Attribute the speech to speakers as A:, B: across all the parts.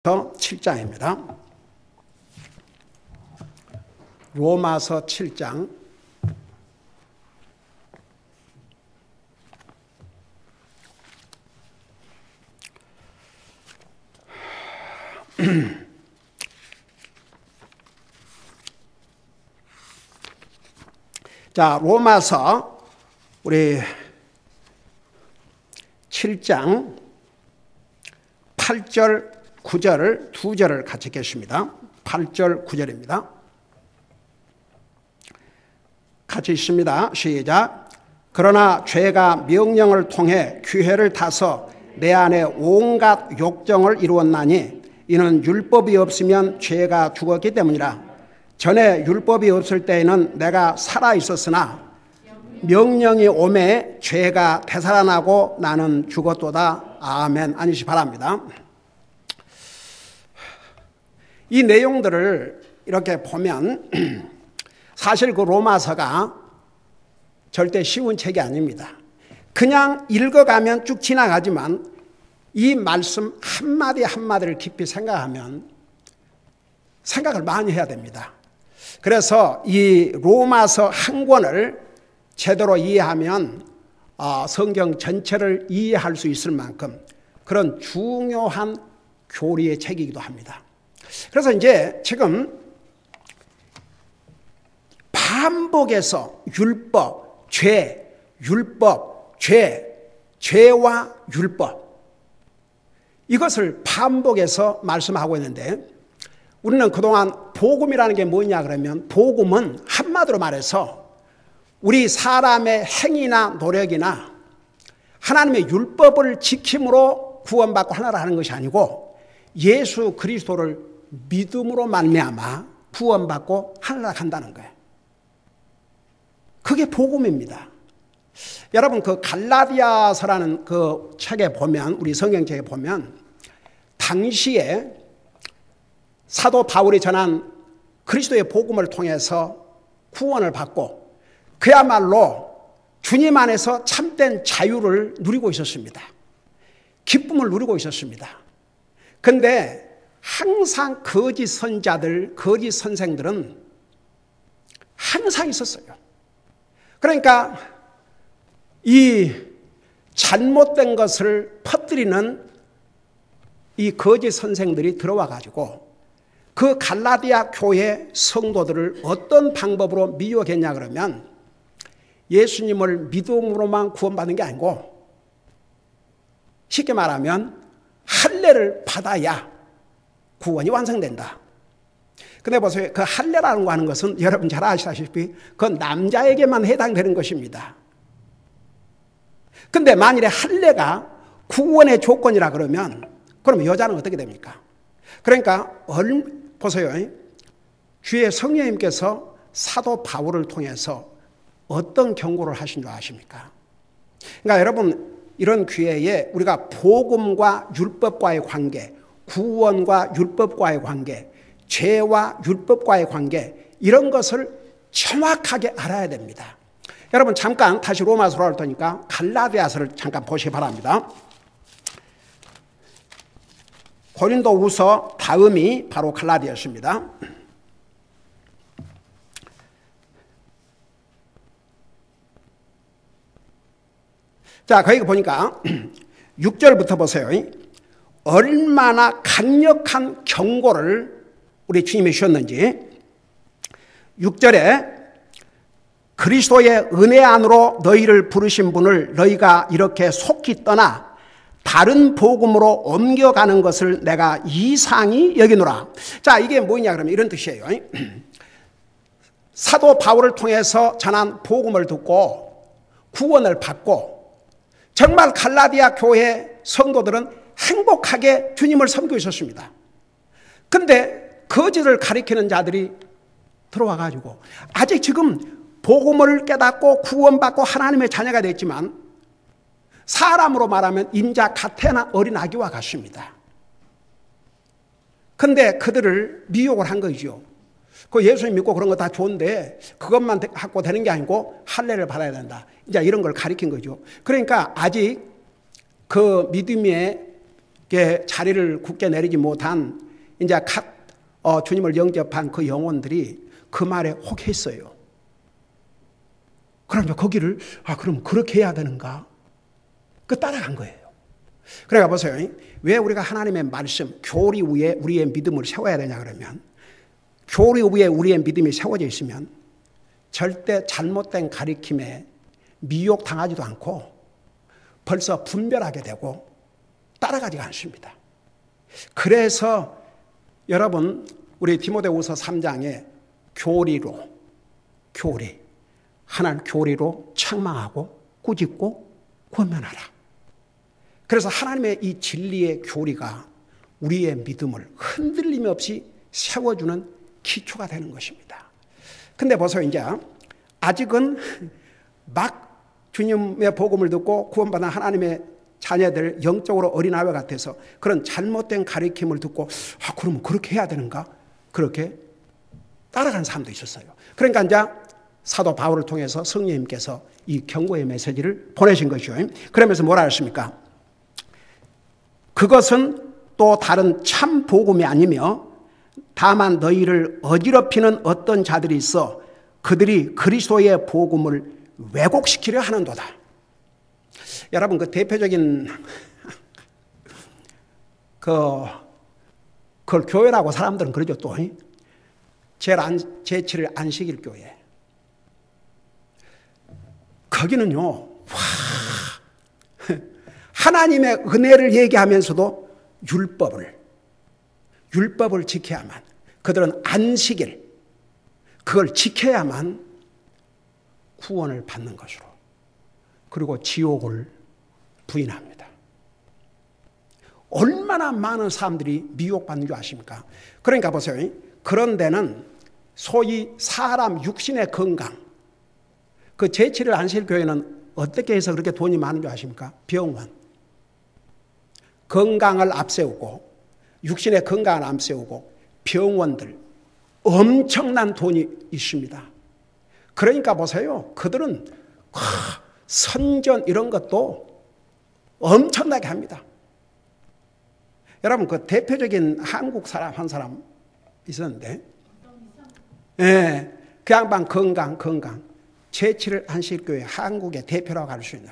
A: 7장입니다. 로마서 7장. 자, 로마서 우리 7장 8절 9절을 두 절을 같이 읽겠습니다. 8절 9절입니다. 같이 읽습니다. 시작. 그러나 죄가 명령을 통해 기회를 타서 내 안에 온갖 욕정을 이루었나니 이는 율법이 없으면 죄가 죽었기 때문이라. 전에 율법이 없을 때에는 내가 살아 있었으나 명령이 오매 죄가 되살아나고 나는 죽었도다. 아멘. 아니시 바랍니다. 이 내용들을 이렇게 보면 사실 그 로마서가 절대 쉬운 책이 아닙니다. 그냥 읽어가면 쭉 지나가지만 이 말씀 한마디 한마디를 깊이 생각하면 생각을 많이 해야 됩니다. 그래서 이 로마서 한 권을 제대로 이해하면 성경 전체를 이해할 수 있을 만큼 그런 중요한 교리의 책이기도 합니다. 그래서 이제 지금 반복해서 율법, 죄, 율법, 죄, 죄와 율법 이것을 반복해서 말씀하고 있는데 우리는 그동안 복음이라는 게 뭐냐 그러면 복음은 한마디로 말해서 우리 사람의 행위나 노력이나 하나님의 율법을 지킴으로 구원받고 하나를 하는 것이 아니고 예수 그리스도를 믿음으로 말미암아 구원받고 하늘나라 간다는 거예요. 그게 복음입니다. 여러분 그 갈라디아서라는 그 책에 보면 우리 성경책에 보면 당시에 사도 바울이 전한 그리스도의 복음을 통해서 구원을 받고 그야말로 주님 안에서 참된 자유를 누리고 있었습니다. 기쁨을 누리고 있었습니다. 그런데 항상 거짓 선자들, 거짓 선생들은 항상 있었어요. 그러니까 이 잘못된 것을 퍼뜨리는 이 거짓 선생들이 들어와 가지고 그 갈라디아 교회 성도들을 어떤 방법으로 미혹했냐 그러면 예수님을 믿음으로만 구원받는 게 아니고 쉽게 말하면 할례를 받아야 구원이 완성된다. 근데 보세요. 그 할례라는 거 하는 것은 여러분 잘 아시다시피 그건 남자에게만 해당되는 것입니다. 근데 만일에 할례가 구원의 조건이라 그러면 여자는 어떻게 됩니까? 그러니까 보세요. 주의 성령님께서 사도 바울을 통해서 어떤 경고를 하신 줄 아십니까? 그러니까 여러분 이런 기회에 우리가 복음과 율법과의 관계, 구원과 율법과의 관계, 죄와 율법과의 관계 이런 것을 정확하게 알아야 됩니다. 여러분 잠깐 다시 로마서로 할 테니까 갈라디아서를 잠깐 보시기 바랍니다. 고린도후서 다음이 바로 갈라디아서입니다. 자, 거기 보니까 6절부터 보세요. 얼마나 강력한 경고를 우리 주님이 주셨는지. 6절에 그리스도의 은혜 안으로 너희를 부르신 분을 너희가 이렇게 속히 떠나 다른 복음으로 옮겨가는 것을 내가 이상히 여기노라. 자, 이게 뭐냐 그러면 이런 뜻이에요. 사도 바울을 통해서 전한 복음을 듣고 구원을 받고 정말 갈라디아 교회 성도들은 행복하게 주님을 섬기고 있었습니다. 근데 거짓을 가리키는 자들이 들어와 가지고 아직 지금 복음을 깨닫고 구원받고 하나님의 자녀가 됐지만 사람으로 말하면 인자 갓태나 어린 아기와 같습니다. 근데 그들을 미혹을 한 거죠. 그 예수님 믿고 그런 거 다 좋은데 그것만 갖고 되는 게 아니고 할례를 받아야 된다. 이제 이런 걸 가리킨 거죠. 그러니까 아직 그 믿음의 자리를 굳게 내리지 못한 이제 주님을 영접한 그 영혼들이 그 말에 혹했어요. 그럼 거기를 그럼 그렇게 해야 되는가? 따라간 거예요. 그러니까 보세요. 왜 우리가 하나님의 말씀, 교리 위에 우리의 믿음을 세워야 되냐 그러면, 교리 위에 우리의 믿음이 세워져 있으면 절대 잘못된 가리킴에 미혹당하지도 않고 벌써 분별하게 되고 따라가지가 않습니다. 그래서 여러분 우리 디모데후서 3장에 하나님 교리로 책망하고 꾸짖고 권면하라. 그래서 하나님의 이 진리의 교리가 우리의 믿음을 흔들림 없이 세워주는 기초가 되는 것입니다. 근데 보세요. 이제 아직은 막 주님의 복음을 듣고 구원받은 하나님의 자녀들, 영적으로 어린아이 같아서 그런 잘못된 가르침을 듣고 그러면 그렇게 해야 되는가? 그렇게 따라간 사람도 있었어요. 그러니까 이제 사도 바울을 통해서 성령님께서 이 경고의 메시지를 보내신 것이죠. 그러면서 뭐라 했습니까? 그것은 또 다른 참 복음이 아니며 다만 너희를 어지럽히는 어떤 자들이 있어 그들이 그리스도의 복음을 왜곡시키려 하는도다. 여러분 그 대표적인 그걸 교회라고 사람들은 그러죠. 또 제7일 안식일 교회. 거기는요, 하나님의 은혜를 얘기하면서도 율법을 지켜야만, 그들은 안식일, 그걸 지켜야만 구원을 받는 것으로, 그리고 지옥을 부인합니다. 얼마나 많은 사람들이 미혹받는 줄 아십니까? 그러니까 보세요. 그런 데는 소위 사람 육신의 건강, 그 제7일 안식일 교회는 어떻게 해서 그렇게 돈이 많은 줄 아십니까? 병원. 건강을 앞세우고, 육신의 건강을 앞세우고, 병원들, 엄청난 돈이 있습니다. 그러니까 보세요. 그들은 선전 이런 것도 엄청나게 합니다. 여러분 그 대표적인 한국 사람 한 사람 있었는데, 그 양반 건강. 제7일 안식교회 한국의 대표라고 할 수 있는.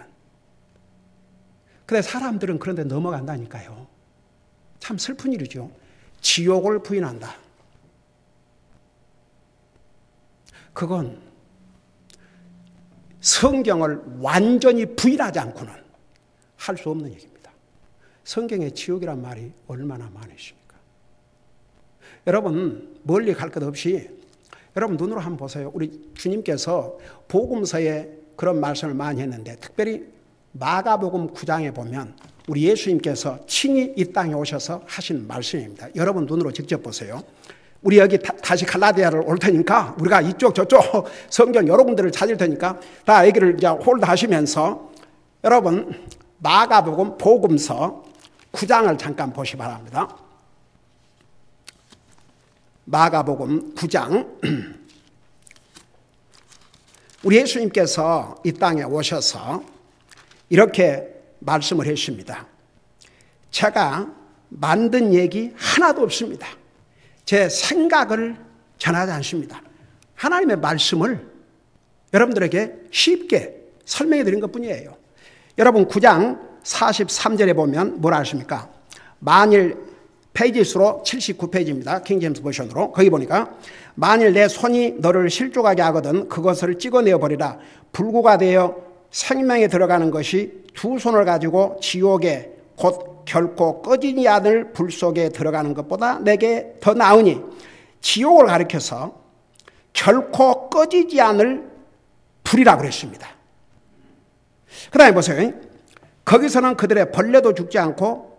A: 근데 사람들은 그런데 넘어간다니까요. 참 슬픈 일이죠. 지옥을 부인한다. 그건 성경을 완전히 부인하지 않고는 할 수 없는 얘기입니다. 성경에 지옥이란 말이 얼마나 많으십니까? 여러분 멀리 갈 것 없이 여러분 눈으로 한번 보세요. 우리 주님께서 복음서에 그런 말씀을 많이 했는데 특별히 마가복음 9장에 보면 우리 예수님께서 친히 이 땅에 오셔서 하신 말씀입니다. 여러분 눈으로 직접 보세요. 우리 여기 다시 갈라디아를 올 테니까 우리가 이쪽 저쪽 성경 여러 군데를 찾을 테니까 다 여기를 이제 홀드하시면서 여러분 마가복음 복음서 9장을 잠깐 보시 바랍니다. 마가복음 9장. 우리 예수님께서 이 땅에 오셔서 이렇게 말씀을 했습니다. 제가 만든 얘기 하나도 없습니다. 제 생각을 전하지 않습니다. 하나님의 말씀을 여러분들에게 쉽게 설명해 드린 것뿐이에요. 여러분 9장 43절에 보면 뭐라 하십니까? 만일 페이지 수로 79페이지입니다. 킹제임스 버전으로. 거기 보니까 만일 내 손이 너를 실족하게 하거든 그것을 찍어내어 버리라. 불구가 되어 생명에 들어가는 것이 두 손을 가지고 지옥에 곧 결코 꺼지지 않을 불 속에 들어가는 것보다 내게 더 나으니. 지옥을 가리켜서 결코 꺼지지 않을 불이라고 그랬습니다. 그 다음에 보세요. 거기서는 그들의 벌레도 죽지 않고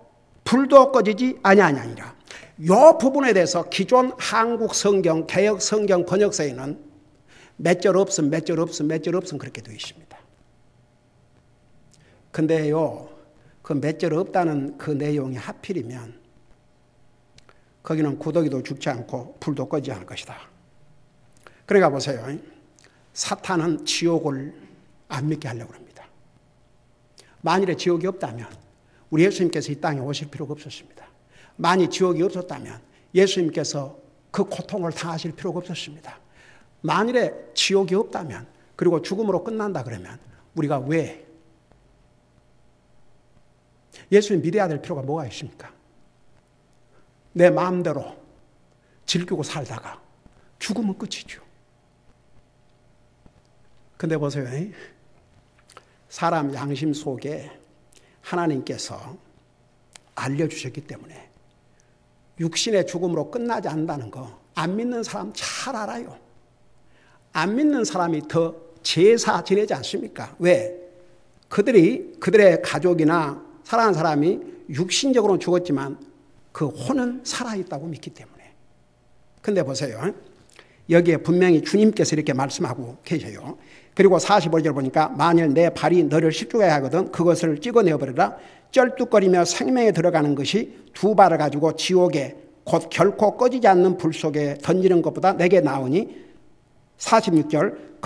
A: 불도 꺼지지 아니하니라. 이 부분에 대해서 기존 한국 성경, 개역 성경 번역서에는 몇 절 없음 그렇게 되어 있습니다. 근데요, 그 몇 절 없다는 그 내용이 하필이면 거기는 구더기도 죽지 않고 불도 꺼지지 않을 것이다. 그러니까 보세요. 사탄은 지옥을 안 믿게 하려고 합니다. 만일에 지옥이 없다면 우리 예수님께서 이 땅에 오실 필요가 없었습니다. 만일 지옥이 없었다면 예수님께서 그 고통을 당하실 필요가 없었습니다. 만일에 지옥이 없다면, 그리고 죽음으로 끝난다 그러면 우리가 왜 예수님 믿어야 될 필요가 뭐가 있습니까? 내 마음대로 즐기고 살다가 죽으면 끝이죠. 근데 보세요. 사람 양심 속에 하나님께서 알려주셨기 때문에 육신의 죽음으로 끝나지 않는다는 거 안 믿는 사람 잘 알아요. 안 믿는 사람이 더 제사 지내지 않습니까? 왜? 그들의 가족이나 사랑하는 사람이 육신적으로는 죽었지만 그 혼은 살아있다고 믿기 때문에. 근데 보세요. 여기에 분명히 주님께서 이렇게 말씀하고 계셔요. 그리고 45절 보니까 만일 내 발이 너를 십자가에 하거든 그것을 찍어내어버리라. 쩔뚝거리며 생명에 들어가는 것이 두 발을 가지고 지옥에 곧 결코 꺼지지 않는 불 속에 던지는 것보다 내게 나으니 46절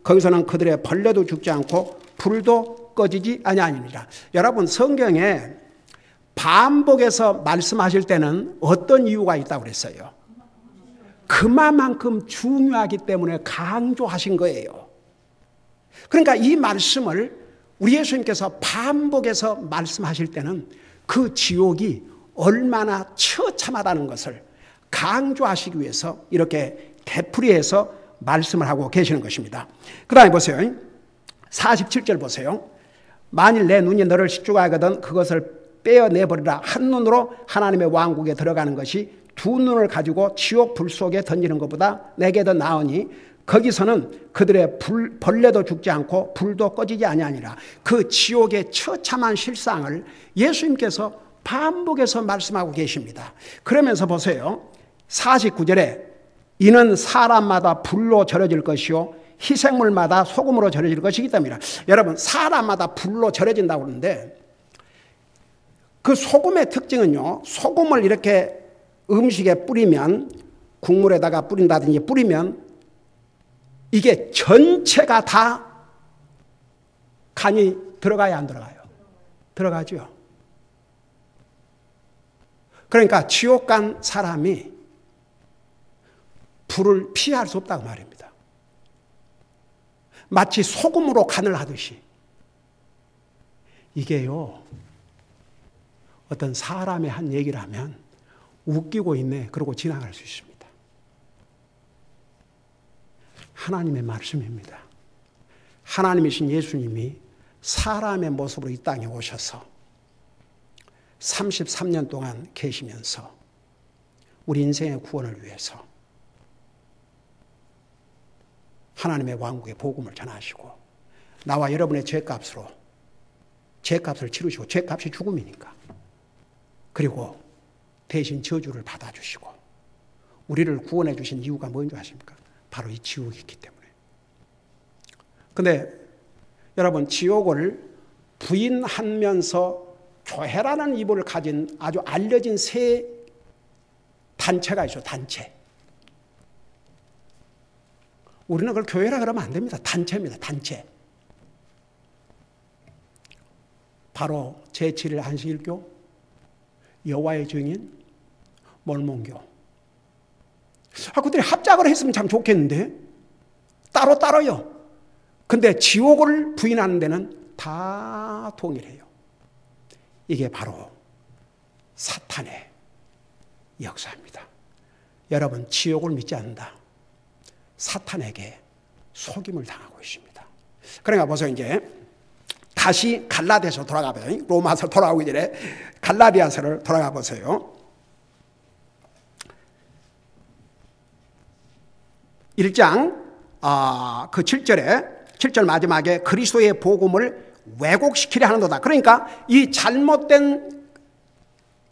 A: 거기서는 그들의 벌레도 죽지 않고 불도 꺼지지 아니하니라. 여러분 성경에 반복해서 말씀하실 때는 어떤 이유가 있다고 그랬어요? 그만큼 중요하기 때문에 강조하신 거예요. 그러니까 이 말씀을 우리 예수님께서 반복해서 말씀하실 때는 그 지옥이 얼마나 처참하다는 것을 강조하시기 위해서 이렇게 되풀이해서 말씀을 하고 계시는 것입니다. 그 다음에 보세요. 47절 보세요. 만일 내 눈이 너를 십자가하거든 그것을 빼어내버리라. 한 눈으로 하나님의 왕국에 들어가는 것이 두 눈을 가지고 지옥 불 속에 던지는 것보다 내게 더 나으니 거기서는 그들의 벌레도 죽지 않고 불도 꺼지지 아니하니라. 그 지옥의 처참한 실상을 예수님께서 반복해서 말씀하고 계십니다. 그러면서 보세요. 49절에 이는 사람마다 불로 절여질 것이요 희생물마다 소금으로 절여질 것이기 때문이라. 여러분 사람마다 불로 절여진다고 그러는데 그 소금의 특징은요. 소금을 이렇게 음식에 뿌리면 국물에다가 뿌린다든지 뿌리면 이게 전체가 다 간이 들어가야 안 들어가요? 들어가죠. 그러니까 지옥 간 사람이 불을 피할 수 없다고 말입니다. 마치 소금으로 간을 하듯이. 이게요. 어떤 사람의 한 얘기를 하면 웃기고 있네 그러고 지나갈 수 있습니다. 하나님의 말씀입니다. 하나님이신 예수님이 사람의 모습으로 이 땅에 오셔서 33년 동안 계시면서 우리 인생의 구원을 위해서 하나님의 왕국의 복음을 전하시고 나와 여러분의 죄값을 치르시고 죄값이 죽음이니까 그리고 대신 저주를 받아주시고 우리를 구원해 주신 이유가 뭔지 아십니까? 바로 이 지옥이 있기 때문에. 그런데 여러분 지옥을 부인하면서 교회라는 이름을 가진 아주 알려진 세 단체가 있어요. 단체. 우리는 그걸 교회라 그러면 안 됩니다. 단체입니다. 단체. 바로 제7일 안식일교, 여호와의 증인, 몰몬교. 그들이 합작을 했으면 참 좋겠는데 따로따로요. 근데 지옥을 부인하는 데는 다 동일해요. 이게 바로 사탄의 역사입니다. 여러분 지옥을 믿지 않는다. 사탄에게 속임을 당하고 있습니다. 그러니까 보세요. 이제 다시 갈라디아서 돌아가 보세요. 로마서 돌아오기 전에 갈라디아서를 돌아가 보세요. 1장 그 7절 마지막에 그리스도의 복음을 왜곡시키려 하는도다. 그러니까 이 잘못된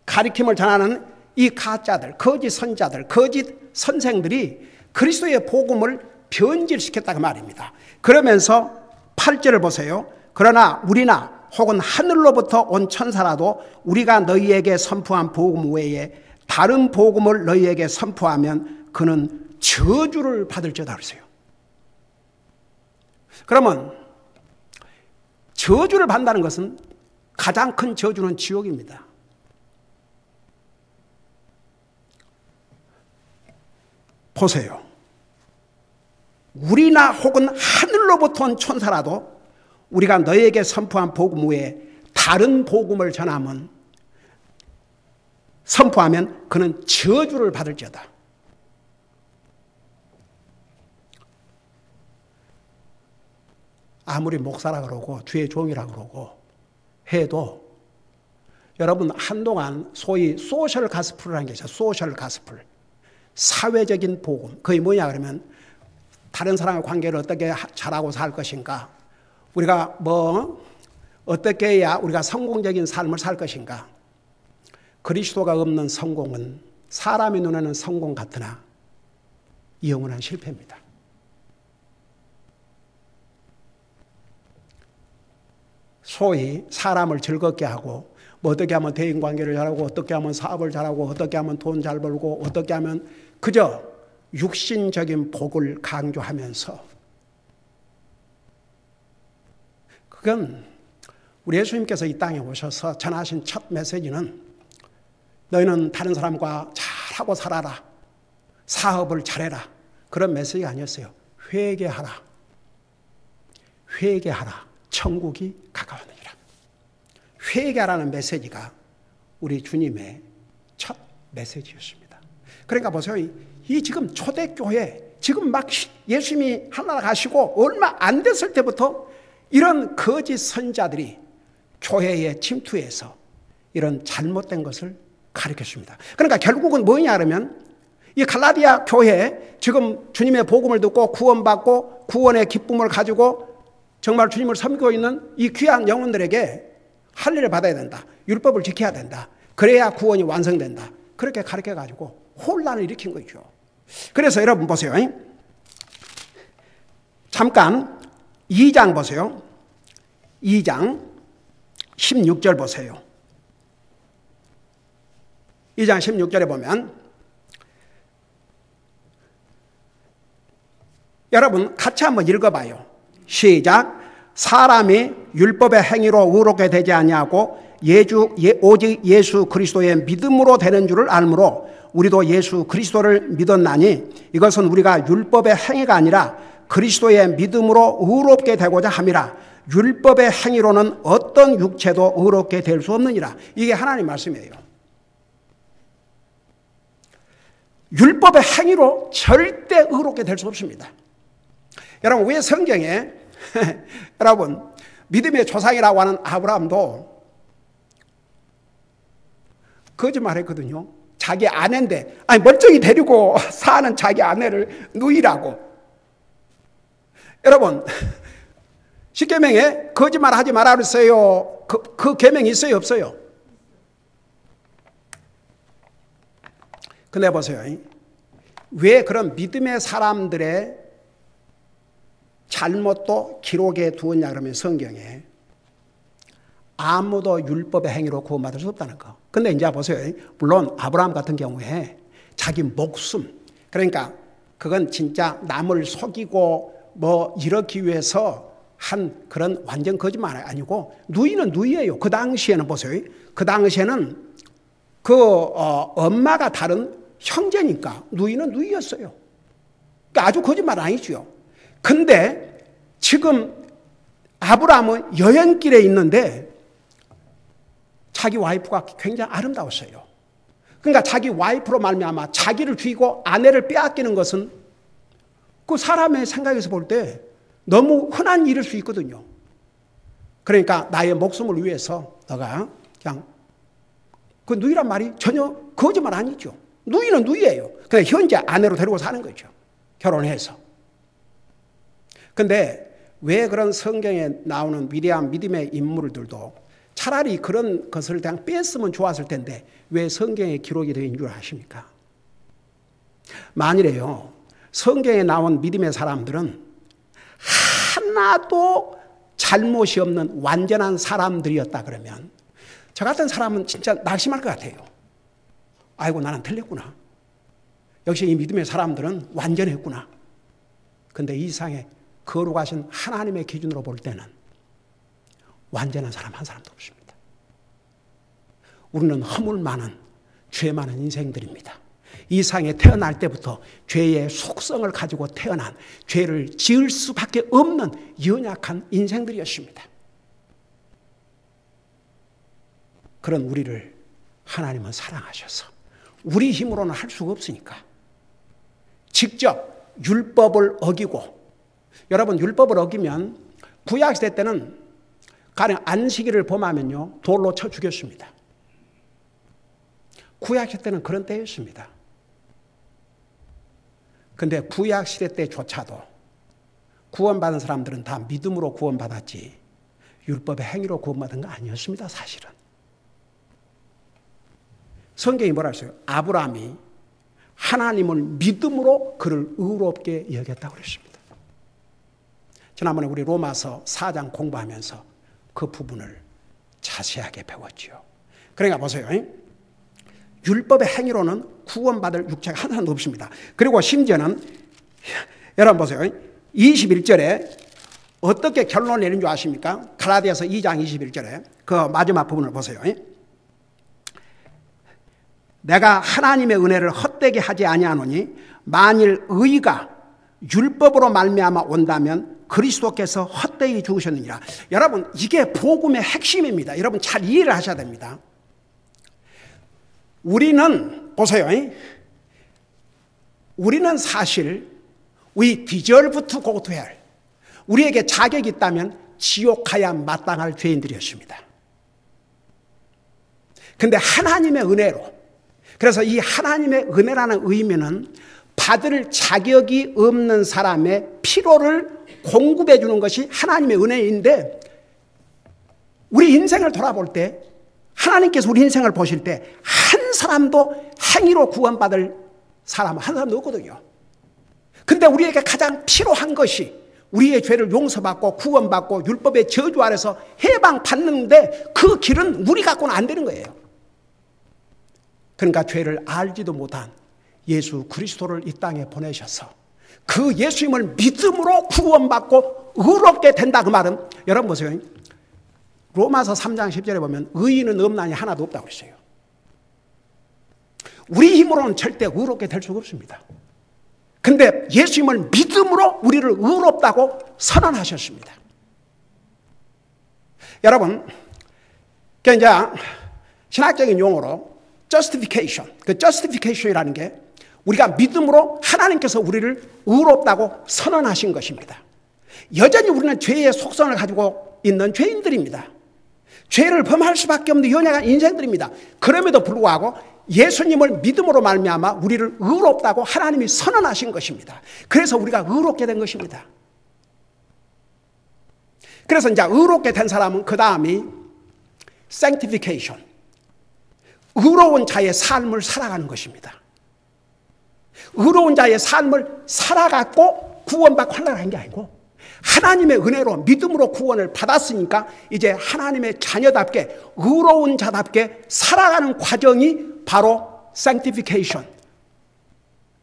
A: 가르침을 전하는 이 가짜들, 거짓 선자들, 거짓 선생들이 그리스도의 복음을 변질시켰다고 말입니다. 그러면서 8절을 보세요. 그러나 우리나 혹은 하늘로부터 온 천사라도 우리가 너희에게 선포한 복음 외에 다른 복음을 너희에게 선포하면 그는 저주를 받을지어다 그러세요. 그러면 저주를 받는다는 것은 가장 큰 저주는 지옥입니다. 보세요. 우리나 혹은 하늘로부터 온 천사라도 우리가 너에게 선포한 복음 외에 다른 복음을 선포하면 그는 저주를 받을지어다. 아무리 목사라 그러고 주의 종이라 그러고 해도 여러분 한동안 소위 소셜 가스플이라는 게 있어요. 소셜 가스플. 사회적인 복음. 그게 뭐냐 그러면 다른 사람의 관계를 어떻게 잘하고 살 것인가. 우리가 어떻게 해야 우리가 성공적인 삶을 살 것인가. 그리스도가 없는 성공은 사람의 눈에는 성공 같으나 영원한 실패입니다. 소위 사람을 즐겁게 하고 어떻게 하면 대인관계를 잘하고 어떻게 하면 사업을 잘하고 어떻게 하면 돈 잘 벌고 어떻게 하면 그저 육신적인 복을 강조하면서 그건 우리 예수님께서 이 땅에 오셔서 전하신 첫 메시지는 너희는 다른 사람과 잘하고 살아라. 사업을 잘해라. 그런 메시지가 아니었어요. 회개하라. 회개하라. 천국이 가까웠느니라. 회개하라는 메시지가 우리 주님의 첫 메시지였습니다. 그러니까 보세요. 이 지금 초대교회 지금 막 예수님이 하나님 가시고 얼마 안 됐을 때부터 이런 거짓 선자들이 교회에 침투해서 이런 잘못된 것을 가르쳤습니다. 그러니까 결국은 뭐냐 그러면 이 갈라디아 교회 지금 주님의 복음을 듣고 구원받고 구원의 기쁨을 가지고 정말 주님을 섬기고 있는 이 귀한 영혼들에게 할례를 받아야 된다. 율법을 지켜야 된다. 그래야 구원이 완성된다. 그렇게 가르쳐가지고 혼란을 일으킨 거죠. 그래서 여러분 보세요. 잠깐 2장 보세요. 2장 16절 보세요. 2장 16절에 보면 여러분 같이 한번 읽어봐요. 시작. 사람이 율법의 행위로 의롭게 되지 아니하고 오직 예수 그리스도의 믿음으로 되는 줄을 알므로 우리도 예수 그리스도를 믿었나니 이것은 우리가 율법의 행위가 아니라 그리스도의 믿음으로 의롭게 되고자 함이라. 율법의 행위로는 어떤 육체도 의롭게 될 수 없느니라. 이게 하나님 말씀이에요. 율법의 행위로 절대 의롭게 될 수 없습니다. 여러분 왜 성경에 여러분 믿음의 조상이라고 하는 아브라함도 거짓말했거든요. 자기 아내인데 멀쩡히 데리고 사는 자기 아내를 누이라고. 여러분 십계명에 거짓말하지 말아 그랬어요. 그 계명이 있어요 없어요? 근데 보세요. 왜 그런 믿음의 사람들의 잘못도 기록에 두었냐 그러면 성경에 아무도 율법의 행위로 구원받을 수 없다는 거. 근데 이제 보세요. 물론 아브라함 같은 경우에 자기 목숨, 그러니까 그건 진짜 남을 속이고 이러기 위해서 한 그런 완전 거짓말 아니고 누이는 누이예요. 그 당시에는 보세요. 그 당시에는 엄마가 다른 형제니까 누이는 누이였어요. 그러니까 아주 거짓말 아니죠. 근데 지금 아브라함은 여행길에 있는데 자기 와이프가 굉장히 아름다웠어요. 그러니까 자기 와이프로 말미암아 자기를 죽이고 아내를 빼앗기는 것은 그 사람의 생각에서 볼 때 너무 흔한 일일 수 있거든요. 그러니까 나의 목숨을 위해서 너가 그냥 그 누이란 말이 전혀 거짓말 아니죠. 누이는 누이예요. 그냥 현재 아내로 데리고 사는 거죠. 결혼해서. 근데 왜 그런 성경에 나오는 위대한 믿음의 인물들도 차라리 그런 것을 그냥 뺐으면 좋았을 텐데 왜 성경에 기록이 되어 있는 줄 아십니까? 만일에요 성경에 나온 믿음의 사람들은 하나도 잘못이 없는 완전한 사람들이었다 그러면 저 같은 사람은 진짜 낙심할 것 같아요. 아이고 나는 틀렸구나. 역시 이 믿음의 사람들은 완전했구나. 근데 이 세상에 거룩하신 하나님의 기준으로 볼 때는 완전한 사람 한 사람도 없습니다. 우리는 허물 많은, 죄 많은 인생들입니다. 이 세상에 태어날 때부터 죄의 속성을 가지고 태어난, 죄를 지을 수밖에 없는 연약한 인생들이었습니다. 그런 우리를 하나님은 사랑하셔서 우리 힘으로는 할 수가 없으니까 직접 율법을 어기고, 여러분 율법을 어기면 구약시대 때는 가령 안식일을 범하면요 돌로 쳐 죽였습니다. 구약시대 때는 그런 때였습니다. 근데 구약시대 때조차도 구원받은 사람들은 다 믿음으로 구원받았지 율법의 행위로 구원받은 거 아니었습니다. 사실은 성경이 뭐라 했어요? 아브라함이 하나님을 믿음으로 그를 의롭게 여겼다고 그랬습니다. 지난번에 우리 로마서 4장 공부하면서 그 부분을 자세하게 배웠지요. 그러니까 보세요. 율법의 행위로는 구원받을 육체가 하나도 없습니다. 그리고 심지어는 여러분 보세요. 21절에 어떻게 결론을 내린 줄 아십니까? 갈라디아서 2장 21절에 그 마지막 부분을 보세요. 내가 하나님의 은혜를 헛되게 하지 아니하노니 만일 의가 율법으로 말미암아 온다면 그리스도께서 헛되이 죽으셨느니라. 여러분 이게 복음의 핵심입니다. 여러분 잘 이해를 하셔야 됩니다. 우리는 보세요. 우리는 사실 we deserve to go to hell. 우리에게 자격이 있다면 지옥 가야 마땅할 죄인들이었습니다. 그런데 하나님의 은혜로, 그래서 이 하나님의 은혜라는 의미는 받을 자격이 없는 사람의 필요를 공급해 주는 것이 하나님의 은혜인데, 우리 인생을 돌아볼 때 하나님께서 우리 인생을 보실 때 한 사람도 행위로 구원받을 사람은 한 사람도 없거든요. 근데 우리에게 가장 필요한 것이 우리의 죄를 용서받고 구원받고 율법의 저주 아래서 해방받는데 그 길은 우리 갖고는 안 되는 거예요. 그러니까 죄를 알지도 못한 예수 그리스도를 이 땅에 보내셔서 그 예수님을 믿음으로 구원받고 의롭게 된다. 그 말은 여러분 보세요. 로마서 3장 10절에 보면 의인은 없나니 하나도 없다고 그랬어요. 우리 힘으로는 절대 의롭게 될 수가 없습니다. 근데 예수님을 믿음으로 우리를 의롭다고 선언하셨습니다. 여러분, 이제 신학적인 용어로 justification, 그 justification이라는 게 우리가 믿음으로 하나님께서 우리를 의롭다고 선언하신 것입니다. 여전히 우리는 죄의 속성을 가지고 있는 죄인들입니다. 죄를 범할 수밖에 없는 연약한 인생들입니다. 그럼에도 불구하고 예수님을 믿음으로 말미암아 우리를 의롭다고 하나님이 선언하신 것입니다. 그래서 우리가 의롭게 된 것입니다. 그래서 이제 의롭게 된 사람은 그 다음이 sanctification, 의로운 자의 삶을 살아가는 것입니다. 의로운 자의 삶을 살아갖고 구원받고 하려는 게 아니고 하나님의 은혜로 믿음으로 구원을 받았으니까 이제 하나님의 자녀답게 의로운 자답게 살아가는 과정이 바로 sanctification,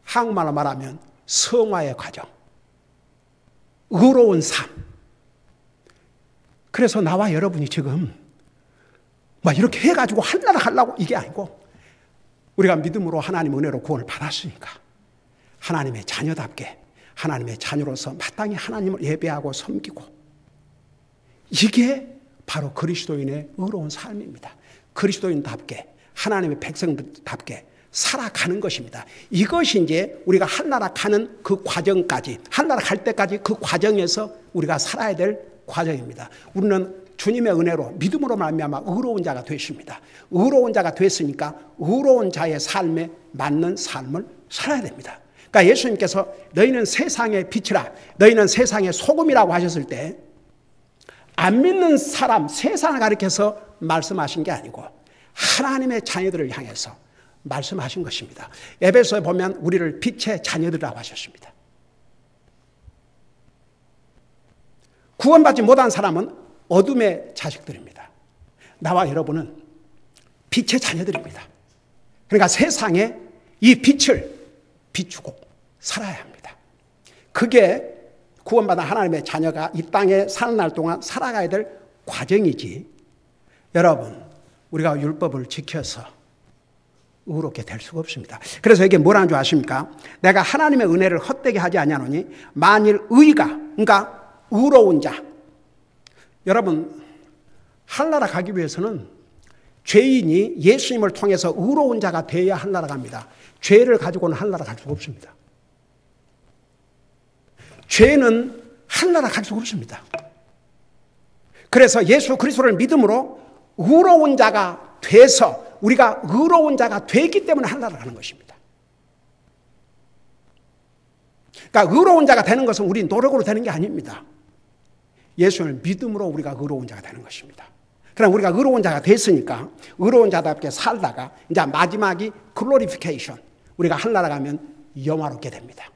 A: 한국말로 말하면 성화의 과정, 의로운 삶. 그래서 나와 여러분이 지금 막 이렇게 해가지고 한나라 하려고 이게 아니고 우리가 믿음으로 하나님 은혜로 구원을 받았으니까 하나님의 자녀답게 하나님의 자녀로서 마땅히 하나님을 예배하고 섬기고, 이게 바로 그리스도인의 의로운 삶입니다. 그리스도인답게 하나님의 백성답게 살아가는 것입니다. 이것이 이제 우리가 한나라 가는 그 과정까지, 한나라 갈 때까지 그 과정에서 우리가 살아야 될 과정입니다. 우리는 주님의 은혜로 믿음으로 말미암아 의로운 자가 되십니다. 의로운 자가 됐으니까 의로운 자의 삶에 맞는 삶을 살아야 됩니다. 그러니까 예수님께서 너희는 세상의 빛이라, 너희는 세상의 소금이라고 하셨을 때 안 믿는 사람, 세상을 가리켜서 말씀하신 게 아니고 하나님의 자녀들을 향해서 말씀하신 것입니다. 에베소에 보면 우리를 빛의 자녀들이라고 하셨습니다. 구원받지 못한 사람은 어둠의 자식들입니다. 나와 여러분은 빛의 자녀들입니다. 그러니까 세상에 이 빛을 비추고 살아야 합니다. 그게 구원받은 하나님의 자녀가 이 땅에 사는 날 동안 살아가야 될 과정이지, 여러분 우리가 율법을 지켜서 의롭게 될 수가 없습니다. 그래서 이게 뭐라는 줄 아십니까? 내가 하나님의 은혜를 헛되게 하지 아니하노니 만일 의가, 그러니까 의로운 자. 여러분, 하늘나라 가기 위해서는 죄인이 예수님을 통해서 의로운 자가 되어야 하늘나라 갑니다. 죄를 가지고는 하늘나라 갈 수가 없습니다. 죄는 하늘나라 갈 수가 없습니다. 그래서 예수 그리스도를 믿음으로 의로운 자가 돼서 우리가 의로운 자가 되기 때문에 하늘나라 가는 것입니다. 그러니까 의로운 자가 되는 것은 우리 노력으로 되는 게 아닙니다. 예수를 믿음으로 우리가 의로운 자가 되는 것입니다. 그럼 우리가 의로운 자가 됐으니까 의로운 자답게 살다가 이제 마지막이 글로리피케이션. 우리가 하늘나라 가면 영화롭게 됩니다.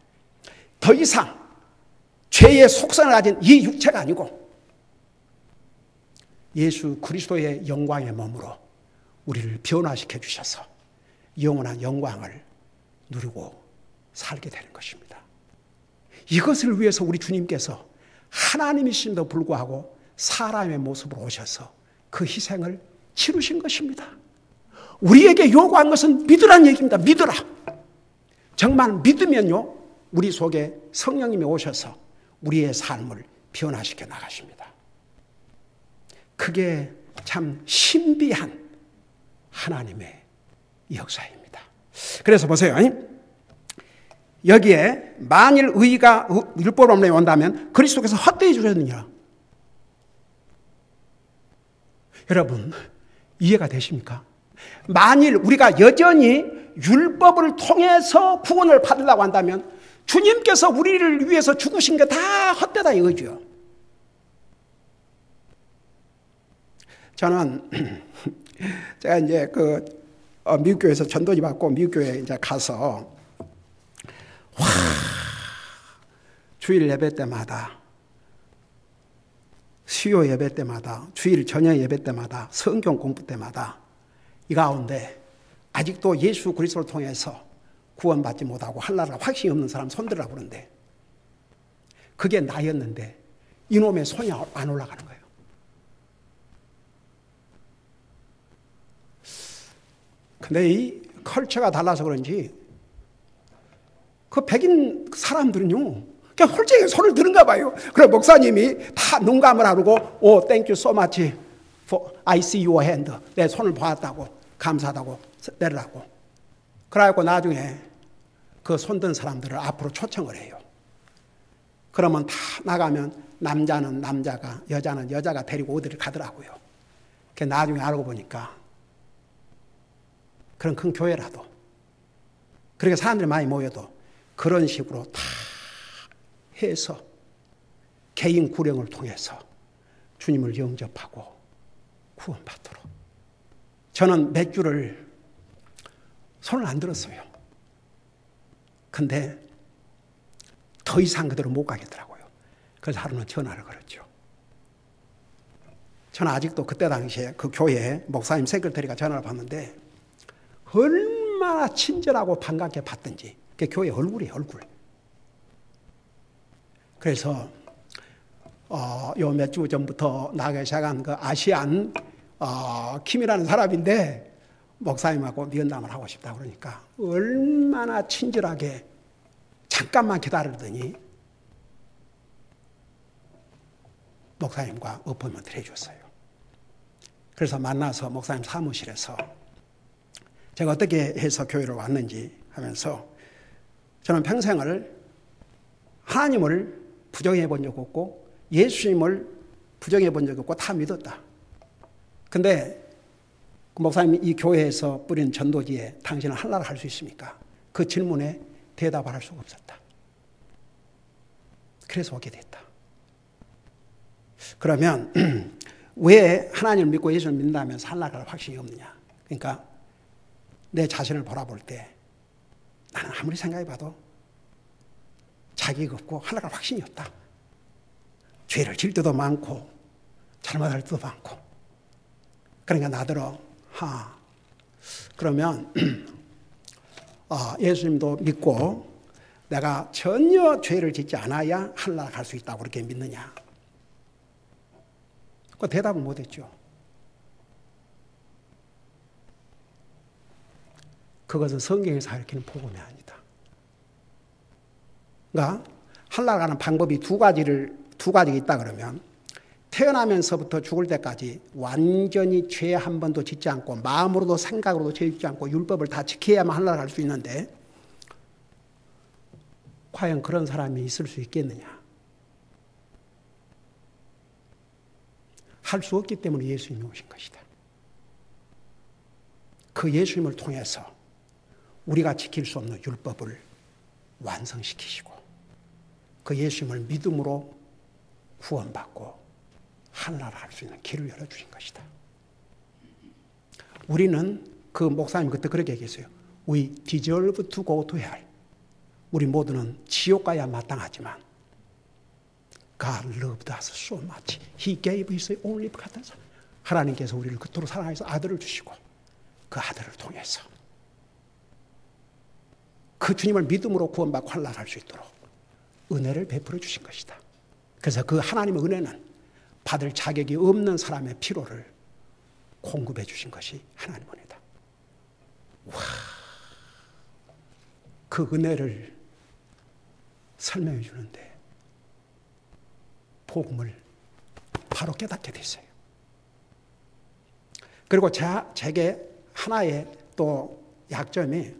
A: 더 이상 죄의 속성을 가진 이 육체가 아니고 예수 그리스도의 영광의 몸으로 우리를 변화시켜 주셔서 영원한 영광을 누리고 살게 되는 것입니다. 이것을 위해서 우리 주님께서 하나님이심에도 불구하고 사람의 모습으로 오셔서 그 희생을 치르신 것입니다. 우리에게 요구한 것은 믿으라는 얘기입니다. 믿으라. 정말 믿으면요, 우리 속에 성령님이 오셔서 우리의 삶을 변화시켜 나가십니다. 그게 참 신비한 하나님의 역사입니다. 그래서 보세요. 여기에 만일 의가 율법 없는 온다면 그리스도께서 헛되이 주셨느니라. 여러분, 이해가 되십니까? 만일 우리가 여전히 율법을 통해서 구원을 받으려고 한다면 주님께서 우리를 위해서 죽으신 게 다 헛되다 이거죠. 저는 제가 이제 미국 교회에서 전도지 받고 미국 교회에 이제 가서 주일 예배 때마다, 수요 예배 때마다, 주일 저녁 예배 때마다, 성경 공부 때마다 이 가운데 아직도 예수 그리스도를 통해서 구원받지 못하고 하늘나라 확신이 없는 사람 손들으라고 그러는데 그게 나였는데 이놈의 손이 안 올라가는 거예요. 근데 이 컬처가 달라서 그런지 그 백인 사람들은요 그냥 홀쭉하게 손을 드는가 봐요. 그래서 목사님이 다 농감을 하고 오, thank you so much for I see your hand. 내 손을 보았다고 감사하다고 내리라고. 그래갖고 나중에 그 손든 사람들을 앞으로 초청을 해요. 그러면 다 나가면 남자는 남자가, 여자는 여자가 데리고 어디를 가더라고요. 그 나중에 알고 보니까 그런 큰 교회라도 그렇게 사람들이 많이 모여도 그런 식으로 다 해서 개인 구령을 통해서 주님을 영접하고 구원받도록. 저는 몇 주를 손을 안 들었어요. 근데 더 이상 그대로 못 가겠더라고요. 그래서 하루는 전화를 걸었죠. 저는 아직도 그때 당시에 그 교회 목사님 세크레터리가 전화를 받는데 얼마나 친절하고 반갑게 받든지. 그 교회 얼굴이에요, 얼굴. 그래서 요 몇 주 전부터 나가기 시작한 그 아시안 킴이라는 사람인데 목사님하고 면담을 하고 싶다 그러니까 얼마나 친절하게 잠깐만 기다리더니 목사님과 어포인먼트를 해줬어요. 그래서 만나서 목사님 사무실에서 제가 어떻게 해서 교회를 왔는지 하면서 저는 평생을 하나님을 부정해 본 적 없고 예수님을 부정해 본 적 없고 다 믿었다. 근데 그 목사님이 이 교회에서 뿌린 전도지에 당신은 하늘나라 갈 수 있습니까? 그 질문에 대답을 할 수가 없었다. 그래서 오게 됐다. 그러면 왜 하나님을 믿고 예수를 믿는다면서 하늘나라 갈 확신이 없느냐? 그러니까 내 자신을 바라볼 때 나는 아무리 생각해봐도 자기가 없고 하늘나라 확신이 없다. 죄를 질 때도 많고 잘못할 때도 많고. 그러니까 나더러 그러면 예수님도 믿고 내가 전혀 죄를 짓지 않아야 하늘나라 갈 수 있다고 그렇게 믿느냐? 그 대답을 못했죠. 그것은 성경에서 가르치는 복음이 아니다. 그러니까 하늘나라 가는 방법이 두 가지가 있다 그러면 태어나면서부터 죽을 때까지 완전히 죄 한 번도 짓지 않고 마음으로도 생각으로도 죄 짓지 않고 율법을 다 지켜야만 하늘나라 갈 수 있는데 과연 그런 사람이 있을 수 있겠느냐? 할 수 없기 때문에 예수님이 오신 것이다. 그 예수님을 통해서 우리가 지킬 수 없는 율법을 완성시키시고 그 예수님을 믿음으로 구원받고 하늘나라 갈 수 있는 길을 열어주신 것이다. 우리는 그 목사님 그때 그렇게 얘기했어요. We deserve to go to hell. 우리 모두는 지옥 가야 마땅하지만 God loved us so much. He gave His only begotten Son. 하나님께서 우리를 그토록 사랑해서 아들을 주시고 그 아들을 통해서 그 주님을 믿음으로 구원받고 하늘나라 갈 수 있도록 은혜를 베풀어 주신 것이다. 그래서 그 하나님의 은혜는 받을 자격이 없는 사람의 필요를 공급해 주신 것이 하나님의 은혜다. 와, 그 은혜를 설명해 주는데 복음을 바로 깨닫게 됐어요. 그리고 제게 하나의 또 약점이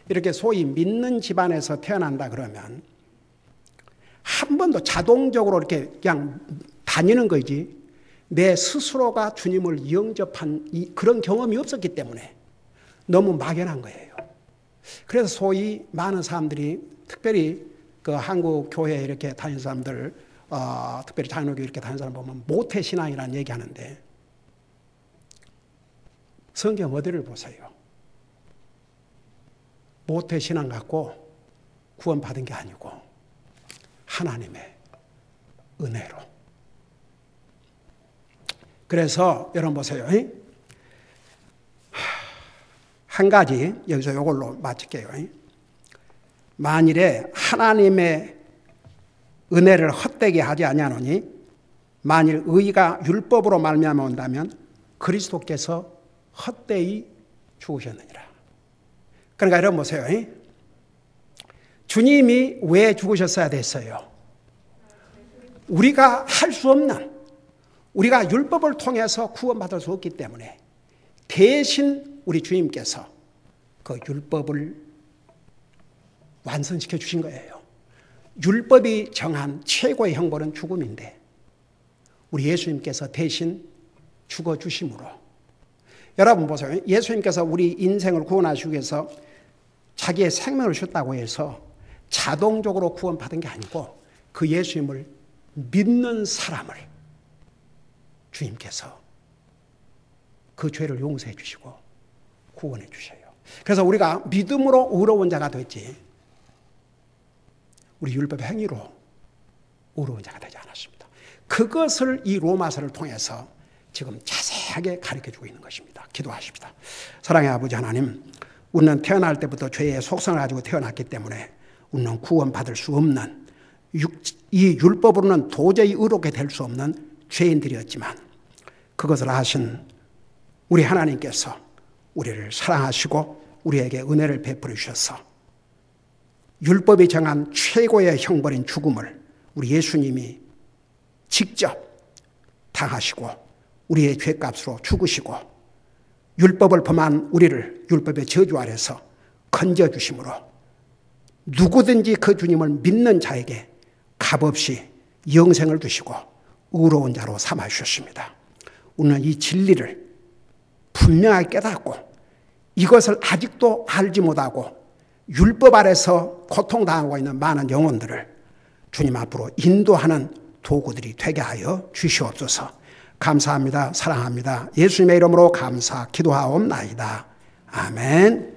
A: 이렇게 소위 믿는 집안에서 태어난다 그러면 한 번도 자동적으로 이렇게 그냥 다니는 거지 내 스스로가 주님을 영접한 그런 경험이 없었기 때문에 너무 막연한 거예요. 그래서 소위 많은 사람들이 특별히 그 한국 교회에 이렇게 다니는 사람들 특별히 장로교 이렇게 다니는 사람 보면 모태신앙이라는 얘기하는데 성경 어디를 보세요? 모태신앙 갖고 구원받은 게 아니고 하나님의 은혜로. 그래서 여러분 보세요. 한 가지 여기서 이걸로 마칠게요. 만일에 하나님의 은혜를 헛되게 하지 아니하노니 만일 의가 율법으로 말미암아 온다면 그리스도께서 헛되이 죽으셨느니라. 그러니까 여러분 보세요. 주님이 왜 죽으셨어야 됐어요? 우리가 할 수 없는, 우리가 율법을 통해서 구원받을 수 없기 때문에 대신 우리 주님께서 그 율법을 완성시켜 주신 거예요. 율법이 정한 최고의 형벌은 죽음인데 우리 예수님께서 대신 죽어주심으로, 여러분 보세요. 예수님께서 우리 인생을 구원하시기 위해서 자기의 생명을 주셨다고 해서 자동적으로 구원받은 게 아니고 그 예수님을 믿는 사람을 주님께서 그 죄를 용서해 주시고 구원해 주셔요. 그래서 우리가 믿음으로 의로운 자가 됐지 우리 율법의 행위로 의로운 자가 되지 않았습니다. 그것을 이 로마서를 통해서 지금 자세하게 가르쳐주고 있는 것입니다. 기도하십시다. 사랑의 아버지 하나님, 우리는 태어날 때부터 죄의 속성을 가지고 태어났기 때문에 우리는 구원받을 수 없는, 이 율법으로는 도저히 의롭게 될 수 없는 죄인들이었지만 그것을 아신 우리 하나님께서 우리를 사랑하시고 우리에게 은혜를 베풀어 주셔서 율법이 정한 최고의 형벌인 죽음을 우리 예수님이 직접 당하시고 우리의 죄값으로 죽으시고 율법을 범한 우리를 율법의 저주 아래서 건져주심으로 누구든지 그 주님을 믿는 자에게 값없이 영생을 주시고 의로운 자로 삼아주셨습니다. 우리는 이 진리를 분명하게 깨닫고 이것을 아직도 알지 못하고 율법 아래서 고통당하고 있는 많은 영혼들을 주님 앞으로 인도하는 도구들이 되게 하여 주시옵소서. 감사합니다. 사랑합니다. 예수님의 이름으로 감사 기도하옵나이다. 아멘.